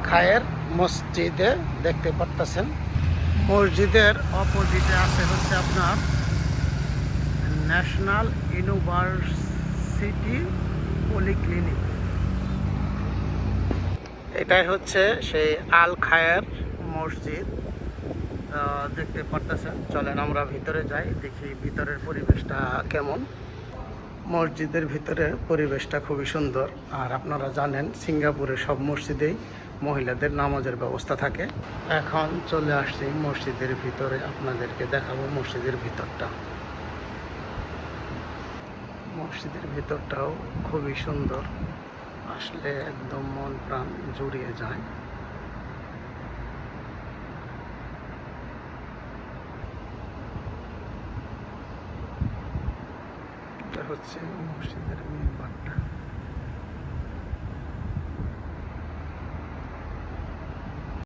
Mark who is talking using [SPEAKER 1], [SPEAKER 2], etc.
[SPEAKER 1] খায়ের মসজিদে দেখতে পারতেছেন। মসজিদের অপোজিটে আছে হচ্ছে আপনার ন্যাশনাল ইউনিভার্সিটি পলিক্লিনিক। এটাই হচ্ছে সেই আল খায়ের মসজিদ। দেখতে পারতেছেন, চলেন আমরা ভিতরে যাই, দেখি ভিতরের পরিবেশটা কেমন। মসজিদের ভিতরে পরিবেশটা খুবই সুন্দর। আর আপনারা জানেন সিঙ্গাপুরে সব মসজিদেই মহিলাদের নামাজের ব্যবস্থা থাকে। এখন চলে আসছি মসজিদের ভিতরে, আপনাদেরকে দেখাবো মসজিদের ভিতরটা। মসজিদের ভিতরটাও খুবই সুন্দর, আসলে একদম মন প্রাণ জুড়িয়ে যায়। এটা হচ্ছে মসজিদের মিম্বারটা।